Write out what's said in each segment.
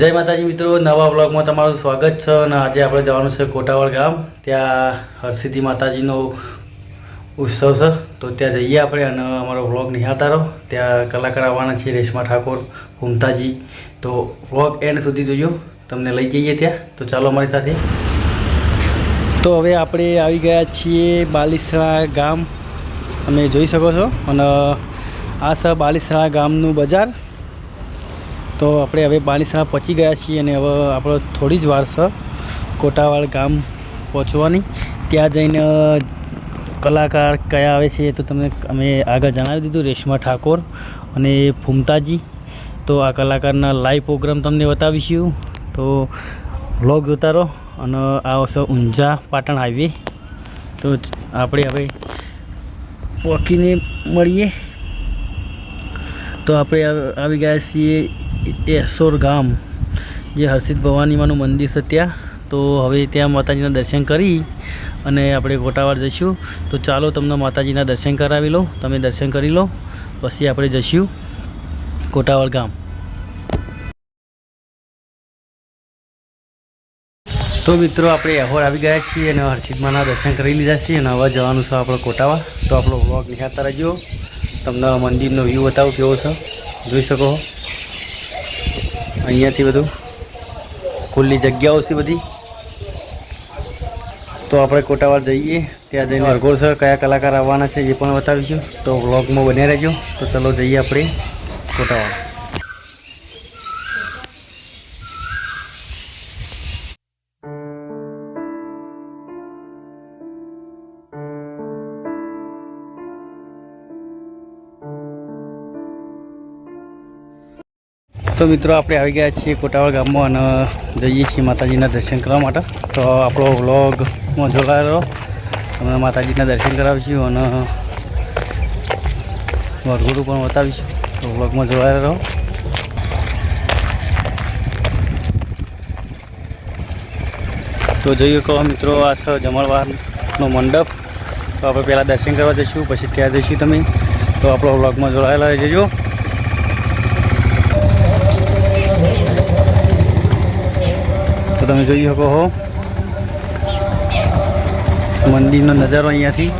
જય માતાજી મિત્રો, નવા બ્લોગમાં તમારું સ્વાગત છે. અને આજે આપણે જવાનું છે કોટાવળ ગામ. ત્યાં હરસિદ્ધિ માતાજીનો ઉત્સવ છે, તો ત્યાં જઈએ આપણે અને અમારો બ્લોગ નિહાળતા રહો. ત્યાં કલાકાર આવવાના છે, રેશમા ઠાકોર, ઘૂમતાજી. તો બ્લોગ એન્ડ સુધી જોજો, તમને લઈ જઈએ ત્યાં. તો ચાલો અમારી સાથે. તો હવે આપણે આવી ગયા છીએ બાલીસરા ગામ, તમે જોઈ શકો છો. અને આ છે બાલીસરા ગામનું બજાર. તો આપણે હવે બાલીસરા પહોંચી ગયા છીએ અને હવે આપણો થોડી જ વાર છે કોટાવાળ ગામ પહોંચવાની. ત્યાં જઈને કલાકાર કયા આવે છે તો તમને અમે આગળ જણાવી દીધું, રેશમા ઠાકોર અને ફૂમતાજી. તો આ કલાકારના લાઈવ પ્રોગ્રામ તમને બતાવીશું, તો વ્લોગ જોતા રહો. અને આ છે ઊંઝા પાટણ હાઈવે. તો આપણે હવે પહોંચીને મળીએ. તો આપણે આવી ગયા છીએ એસોર ગામ, જે હરસિદ્ધ ભવાનીમાનું મંદિર છે ત્યાં. તો હવે ત્યાં માતાજીના દર્શન કરી અને આપણે કોટાવાળ જઈશું. તો ચાલો તમને માતાજીના દર્શન કરાવી લો, તમે દર્શન કરી લો, પછી આપણે જઈશું કોટાવાળ ગામ. તો મિત્રો આપણે એહોર આવી ગયા છીએ અને હરસિદ્ધમાના દર્શન કરી લીધા છીએ અને હવે જવાનું છે આપણે કોટાવાળ. તો આપણો વ્લોગ નિહાળતા રહેજો, તમને મંદિરનો વ્યૂ બતાવું કેવો છે, જોઈ શકો. અહીંયાથી બધું ખુલ્લી જગ્યાઓ છે બધી. તો આપણે કોટાવાળ જઈએ, ત્યાં જઈને અરગોળ છે, કયા કલાકાર આવવાના છે એ પણ બતાવીશું. તો વ્લોગમાં બન્યા રહેજો. તો ચલો જઈએ આપણે કોટાવાળ. તો મિત્રો આપણે આવી ગયા છીએ કોટાવાળ ગામમાં અને જઈએ છીએ માતાજીના દર્શન કરવા માટે. તો આપણો વ્લોગમાં જોડાયેલો, અમે માતાજીના દર્શન કરાવીશું અને વરઘોડું પણ બતાવીશું. તો વ્લોગમાં જોડાયેલો. તો જોઈએ કહો મિત્રો, આ છે જમણવારનો મંડપ. તો આપણે પહેલાં દર્શન કરવા જઈશું, પછી ત્યાં જઈશું તમે. તો આપણો વ્લોગમાં જોડાયેલા જજો. તો તમે જોઈ શકો છો મંદિરનો નજારો અહીંયાથી.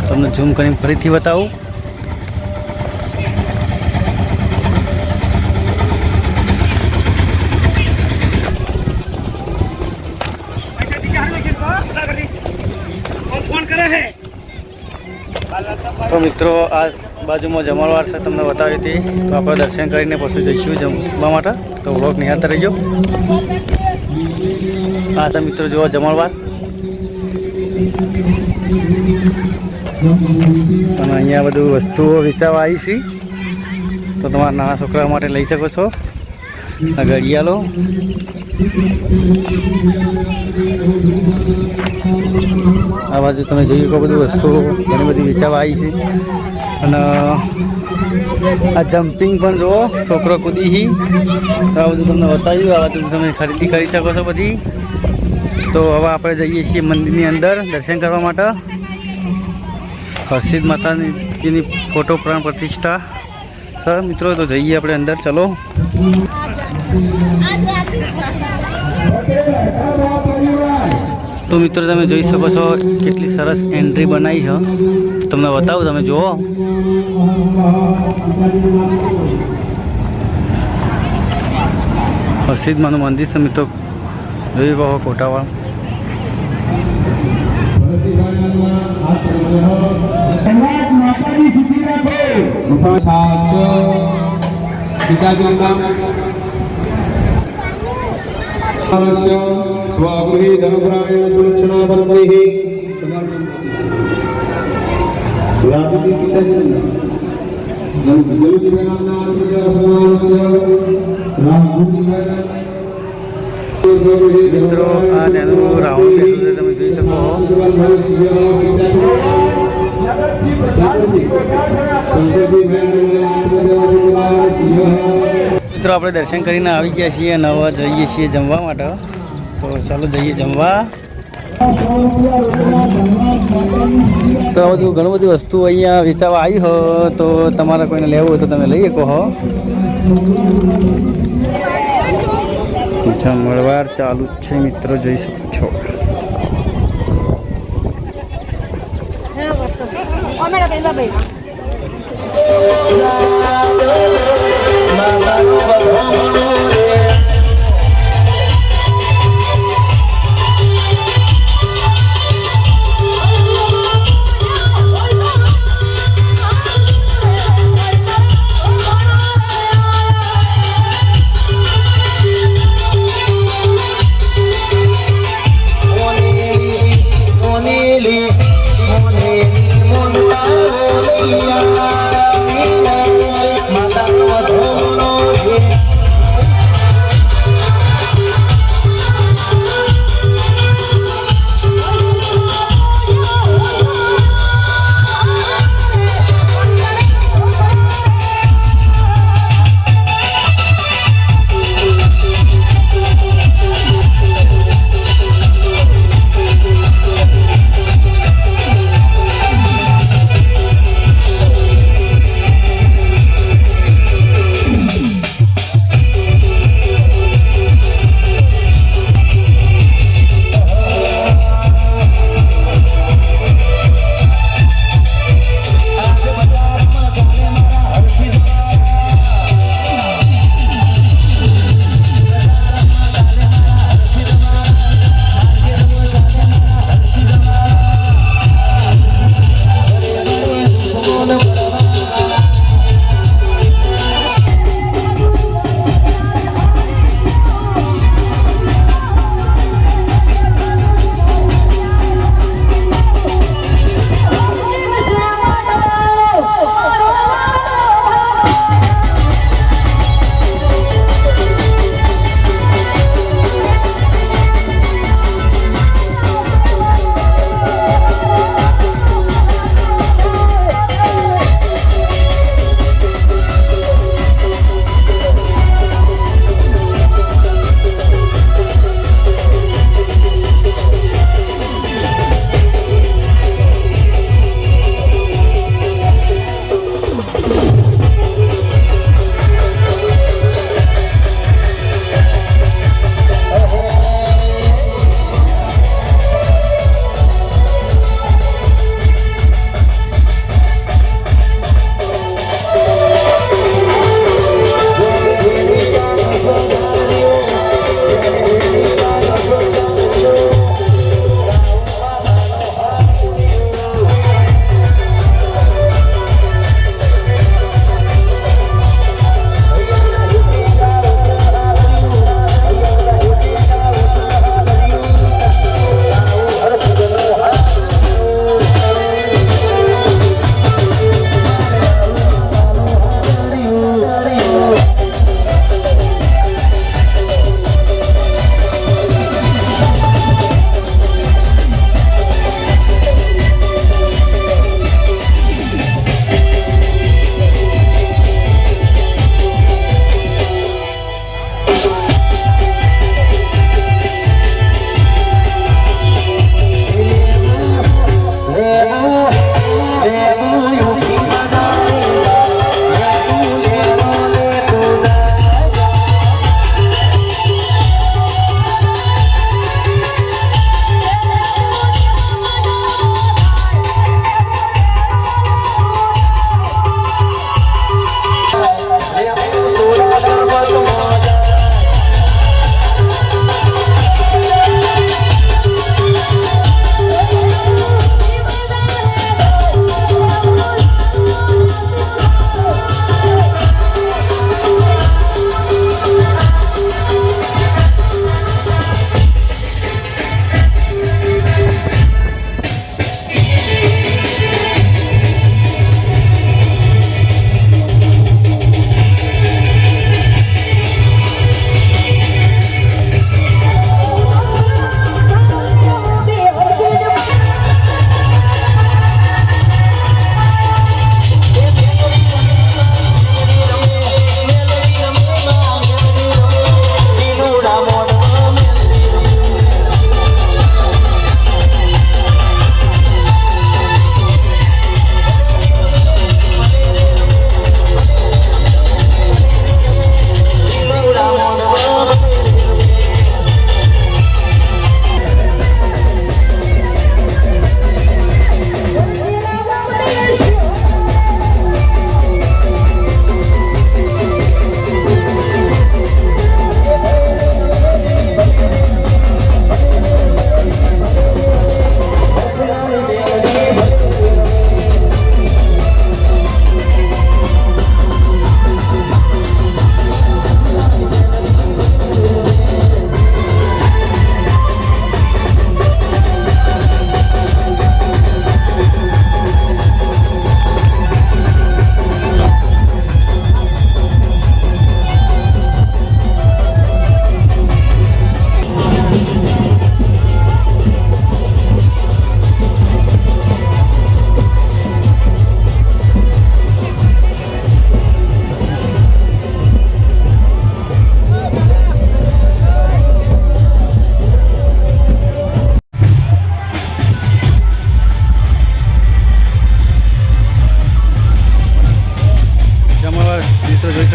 તમને ઝૂમ કરીને ફરીથી બતાવું. તો મિત્રો આ બાજુમાં જમણવાર છે, તમને બતાવી હતી. તો આપણે દર્શન કરીને પછી જઈશું જમવા માટે. તો વ્લોગ નિહાળતા રહીજો. આ છે મિત્રો જુઓ જમણવાર. અને અહીંયા બધું વસ્તુઓ વેચાવા આવી છે, તો તમારા નાના છોકરા માટે લઈ શકો છો. આ ઘડિયાળો, આ બાજુ તમે જોયું કે બધું વસ્તુઓ ઘણી બધી વેચાવા આવી છે. અને આ જમ્પિંગ પણ જુઓ, છોકરો કૂદી. તો આ બધું તમને બતાવ્યું, આ બધું તમે ખરીદી કરી શકો છો બધી. તો હવે આપણે જઈએ છીએ મંદિરની અંદર દર્શન કરવા માટે. હરસિદ્ધ માતાજીની ફોટો પ્રાણ પ્રતિષ્ઠા સર મિત્રો. તો જઈએ આપણે અંદર, ચલો. તો મિત્રો તમે જોઈ શકો છો કેટલી સરસ એન્ટ્રી બનાવી છે. તમને બતાવું, તમે જુઓ. હરસિદ્ધમાનું મંદિર છે મિત્રો, જોઈ કહો કોટાવાળ. स्वागृहे धनपुराणेन सुलक्षणा पद्मैः મિત્રો આ તેનું રાઉન્ડ બેઠું છે, તમે જોઈ શકો. મિત્રો આપણે દર્શન કરીને આવી ગયા છીએ અને હવે જઈએ છીએ જમવા માટે. તો ચાલો જઈએ જમવા. તો મિત્રો આ બધું ઘણું બધી વસ્તુ અહીંયા વેચાવા આવી હો તો તમારે કોઈને લેવું હોય તો તમે લઈ શકો હો. જમણવાર ચાલુ જ છે મિત્રો, જોઈ શકો છો.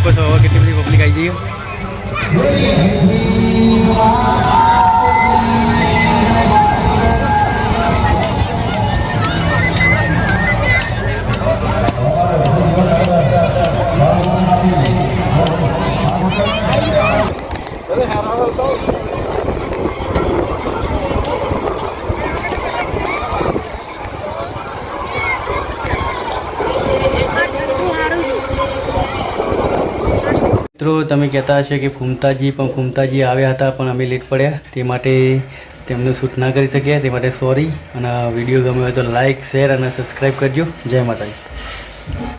શકો છો હવે કેટલી બધી પબ્લિક આવી જઈએ. મિત્રો તમે કહેતા હશો કે ફૂમતાજી આવ્યા હતા પણ અમે લેટ પડ્યા તે માટે તેમનું શૂટ ના કરી શક્યા તે માટે સોરી. અને વિડીયો ગમ્યો હોય તો લાઇક શેર અને સબસ્ક્રાઈબ કરજો. જય માતાજી.